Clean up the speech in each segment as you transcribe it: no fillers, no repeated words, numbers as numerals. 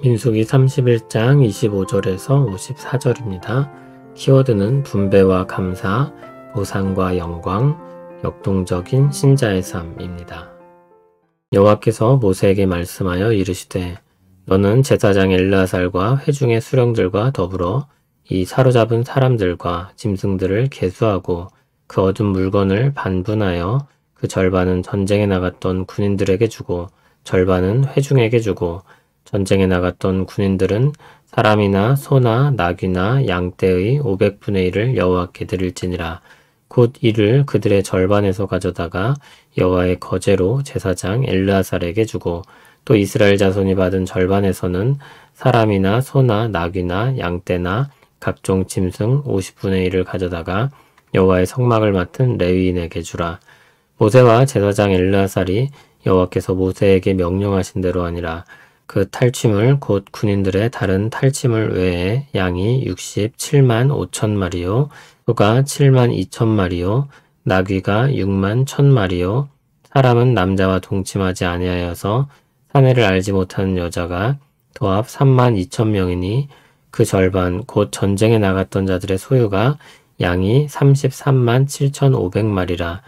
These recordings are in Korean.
민수기 31장 25절에서 54절입니다. 키워드는 분배와 감사, 보상과 영광, 역동적인 신자의 삶입니다. 여호와께서 모세에게 말씀하여 이르시되 너는 제사장 엘르아살과 회중의 수령들과 더불어 이 사로잡은 사람들과 짐승들을 계수하고 그 얻은 물건을 반분하여 그 절반은 전쟁에 나갔던 군인들에게 주고 절반은 회중에게 주고 전쟁에 나갔던 군인들은 사람이나 소나 나귀나 양떼의 500분의 1을 여호와께 드릴지니라. 곧 이를 그들의 절반에서 가져다가 여호와의 거제로 제사장 엘르아살에게 주고 또 이스라엘 자손이 받은 절반에서는 사람이나 소나 나귀나 양떼나 각종 짐승 50분의 1을 가져다가 여호와의 성막을 맡은 레위인에게 주라. 모세와 제사장 엘르아살이 여호와께서 모세에게 명령하신 대로 하니라. 그 탈취물 곧 군인들의 다른 탈취물 외에 양이 67만 5천 마리요, 소가 7만 2천 마리요, 나귀가 6만 1천 마리요, 사람은 남자와 동침하지 아니하여서 사내를 알지 못하는 여자가 도합 3만 2천 명이니 그 절반 곧 전쟁에 나갔던 자들의 소유가 양이 33만 7,500마리라.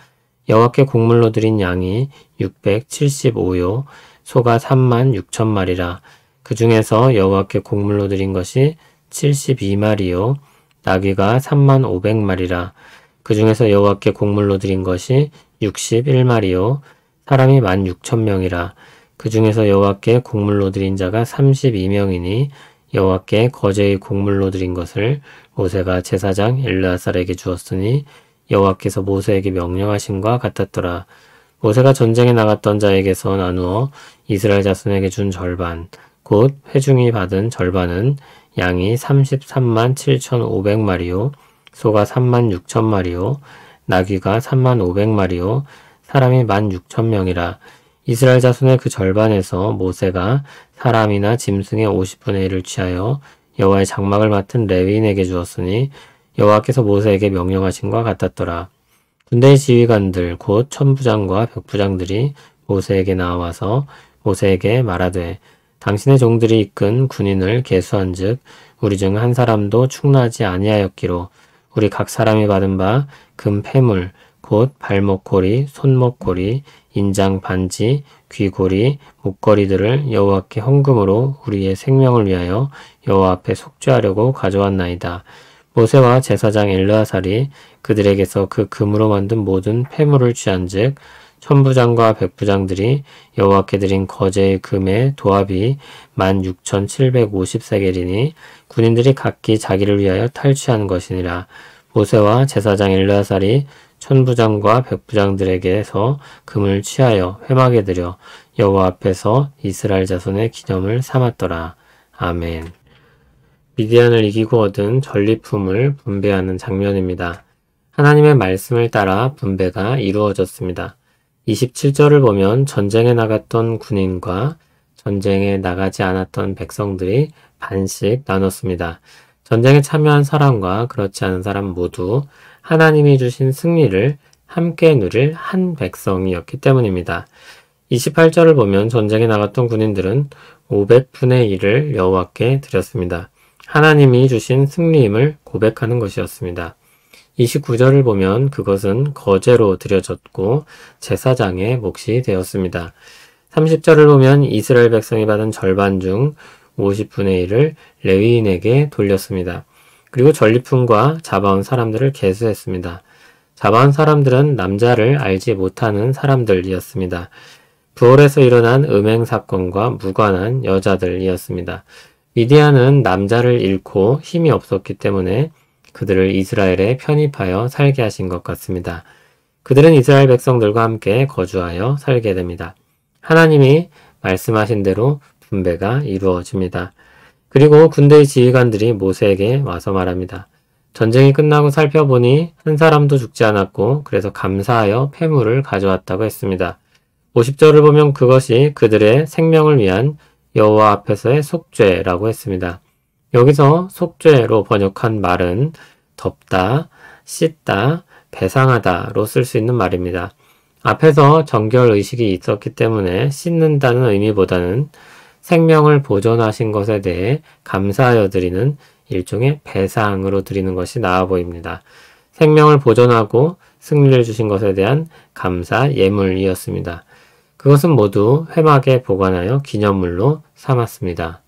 여호와께 곡물로 드린 양이 675요, 소가 3만 6천 마리라. 그 중에서 여호와께 곡물로 드린 것이 72마리요, 나귀가 3만 500마리라. 그 중에서 여호와께 곡물로 드린 것이 61마리요, 사람이 1만 6천 명이라. 그 중에서 여호와께 곡물로 드린 자가 32명이니 여호와께 거제의 곡물로 드린 것을 모세가 제사장 엘르아살에게 주었으니 여호와께서 모세에게 명령하심과 같았더라. 모세가 전쟁에 나갔던 자에게서 나누어 이스라엘 자손에게 준 절반, 곧 회중이 받은 절반은 양이 33만 7,500마리요, 소가 3만 6천 마리요, 나귀가 3만 500마리요, 사람이 1만 6천 명이라. 이스라엘 자손의 그 절반에서 모세가 사람이나 짐승의 50분의 1을 취하여 여호와의 장막을 맡은 레위인에게 주었으니 여호와께서 모세에게 명령하신과 같았더라. 군대의 지휘관들 곧 천부장과 백부장들이 모세에게 나와서 모세에게 말하되 당신의 종들이 이끈 군인을 계수한즉 우리 중 한 사람도 충나지 아니하였기로 우리 각 사람이 받은 바 금 패물 곧 발목고리, 손목고리, 인장 반지, 귀고리, 목걸이들을 여호와께 헌금으로 우리의 생명을 위하여 여호와 앞에 속죄하려고 가져왔나이다. 모세와 제사장 엘르아살이 그들에게서 그 금으로 만든 모든 패물을 취한즉 천부장과 백부장들이 여호와께 드린 거제의 금의 도합이 16,750세겔이니 군인들이 각기 자기를 위하여 탈취한 것이니라. 모세와 제사장 엘르아살이 천부장과 백부장들에게서 금을 취하여 회막에 들여 여호와 앞에서 이스라엘 자손의 기념을 삼았더라. 아멘. 미디안을 이기고 얻은 전리품을 분배하는 장면입니다. 하나님의 말씀을 따라 분배가 이루어졌습니다. 27절을 보면 전쟁에 나갔던 군인과 전쟁에 나가지 않았던 백성들이 반씩 나눴습니다. 전쟁에 참여한 사람과 그렇지 않은 사람 모두 하나님이 주신 승리를 함께 누릴 한 백성이었기 때문입니다. 28절을 보면 전쟁에 나갔던 군인들은 500분의 1을 여호와께 드렸습니다. 하나님이 주신 승리임을 고백하는 것이었습니다. 29절을 보면 그것은 거제로 드려졌고 제사장의 몫이 되었습니다. 30절을 보면 이스라엘 백성이 받은 절반 중 50분의 1을 레위인에게 돌렸습니다. 그리고 전리품과 잡아온 사람들을 계수했습니다. 잡아온 사람들은 남자를 알지 못하는 사람들이었습니다. 부올에서 일어난 음행 사건과 무관한 여자들이었습니다. 미디안은 남자를 잃고 힘이 없었기 때문에 그들을 이스라엘에 편입하여 살게 하신 것 같습니다. 그들은 이스라엘 백성들과 함께 거주하여 살게 됩니다. 하나님이 말씀하신 대로 분배가 이루어집니다. 그리고 군대의 지휘관들이 모세에게 와서 말합니다. 전쟁이 끝나고 살펴보니 한 사람도 죽지 않았고 그래서 감사하여 패물을 가져왔다고 했습니다. 50절을 보면 그것이 그들의 생명을 위한 여호와 앞에서의 속죄라고 했습니다. 여기서 속죄로 번역한 말은 덮다, 씻다, 배상하다로 쓸 수 있는 말입니다. 앞에서 정결 의식이 있었기 때문에 씻는다는 의미보다는 생명을 보존하신 것에 대해 감사하여 드리는 일종의 배상으로 드리는 것이 나아 보입니다. 생명을 보존하고 승리를 주신 것에 대한 감사 예물이었습니다. 그것은 모두 회막에 보관하여 기념물로 삼았습니다.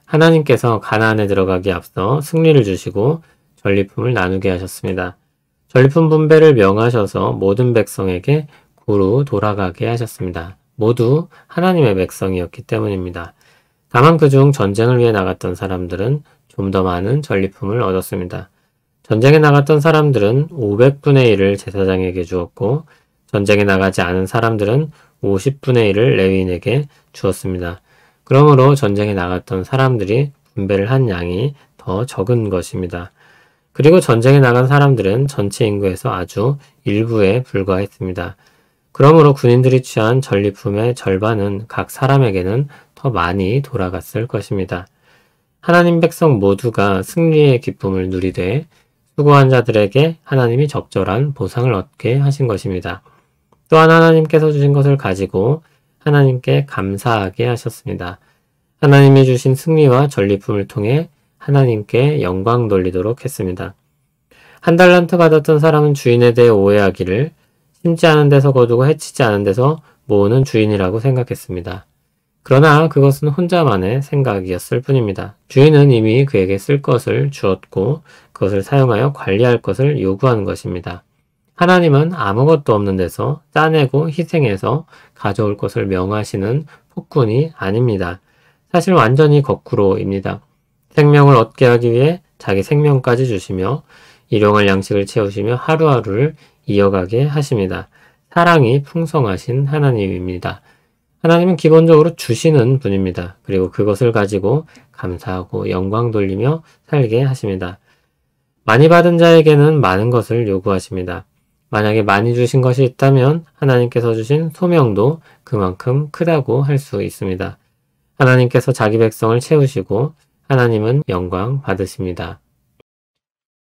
하나님께서 가나안에 들어가기 앞서 승리를 주시고 전리품을 나누게 하셨습니다. 전리품 분배를 명하셔서 모든 백성에게 고루 돌아가게 하셨습니다. 모두 하나님의 백성이었기 때문입니다. 다만 그중 전쟁을 위해 나갔던 사람들은 좀 더 많은 전리품을 얻었습니다. 전쟁에 나갔던 사람들은 500분의 1을 제사장에게 주었고 전쟁에 나가지 않은 사람들은 50분의 1을 레위인에게 주었습니다. 그러므로 전쟁에 나갔던 사람들이 분배를 한 양이 더 적은 것입니다. 그리고 전쟁에 나간 사람들은 전체 인구에서 아주 일부에 불과했습니다. 그러므로 군인들이 취한 전리품의 절반은 각 사람에게는 더 많이 돌아갔을 것입니다. 하나님 백성 모두가 승리의 기쁨을 누리되 수고한 자들에게 하나님이 적절한 보상을 얻게 하신 것입니다. 또한 하나님께서 주신 것을 가지고 하나님께 감사하게 하셨습니다. 하나님이 주신 승리와 전리품을 통해 하나님께 영광 돌리도록 했습니다. 한 달란트 받았던 사람은 주인에 대해 오해하기를 심지 않은 데서 거두고 해치지 않은 데서 모으는 주인이라고 생각했습니다. 그러나 그것은 혼자만의 생각이었을 뿐입니다. 주인은 이미 그에게 쓸 것을 주었고 그것을 사용하여 관리할 것을 요구하는 것입니다. 하나님은 아무것도 없는 데서 짜내고 희생해서 가져올 것을 명하시는 폭군이 아닙니다. 사실 완전히 거꾸로입니다. 생명을 얻게 하기 위해 자기 생명까지 주시며 일용할 양식을 채우시며 하루하루를 이어가게 하십니다. 사랑이 풍성하신 하나님입니다. 하나님은 기본적으로 주시는 분입니다. 그리고 그것을 가지고 감사하고 영광 돌리며 살게 하십니다. 많이 받은 자에게는 많은 것을 요구하십니다. 만약에 많이 주신 것이 있다면 하나님께서 주신 소명도 그만큼 크다고 할 수 있습니다. 하나님께서 자기 백성을 채우시고 하나님은 영광 받으십니다.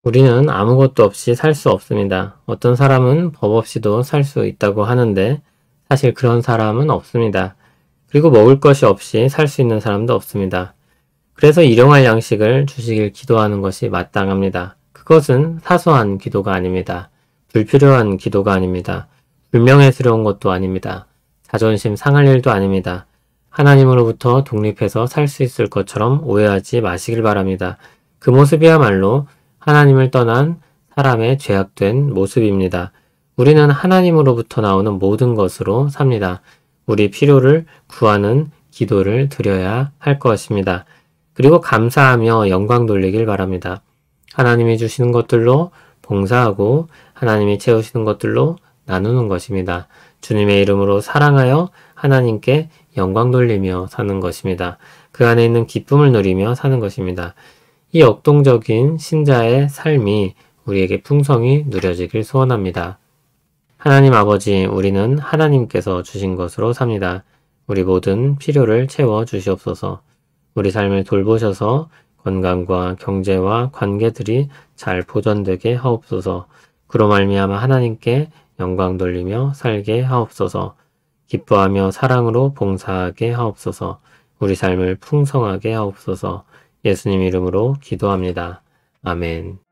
우리는 아무것도 없이 살 수 없습니다. 어떤 사람은 법 없이도 살 수 있다고 하는데 사실 그런 사람은 없습니다. 그리고 먹을 것이 없이 살 수 있는 사람도 없습니다. 그래서 일용할 양식을 주시길 기도하는 것이 마땅합니다. 그것은 사소한 기도가 아닙니다. 불필요한 기도가 아닙니다. 불명예스러운 것도 아닙니다. 자존심 상할 일도 아닙니다. 하나님으로부터 독립해서 살 수 있을 것처럼 오해하지 마시길 바랍니다. 그 모습이야말로 하나님을 떠난 사람의 죄악된 모습입니다. 우리는 하나님으로부터 나오는 모든 것으로 삽니다. 우리 필요를 구하는 기도를 드려야 할 것입니다. 그리고 감사하며 영광 돌리길 바랍니다. 하나님이 주시는 것들로 봉사하고 하나님이 채우시는 것들로 나누는 것입니다. 주님의 이름으로 사랑하여 하나님께 영광 돌리며 사는 것입니다. 그 안에 있는 기쁨을 누리며 사는 것입니다. 이 역동적인 신자의 삶이 우리에게 풍성히 누려지길 소원합니다. 하나님 아버지, 우리는 하나님께서 주신 것으로 삽니다. 우리 모든 필요를 채워 주시옵소서. 우리 삶을 돌보셔서 건강과 경제와 관계들이 잘 보존되게 하옵소서. 그로 말미암아 하나님께 영광 돌리며 살게 하옵소서. 기뻐하며 사랑으로 봉사하게 하옵소서. 우리 삶을 풍성하게 하옵소서. 예수님 이름으로 기도합니다. 아멘.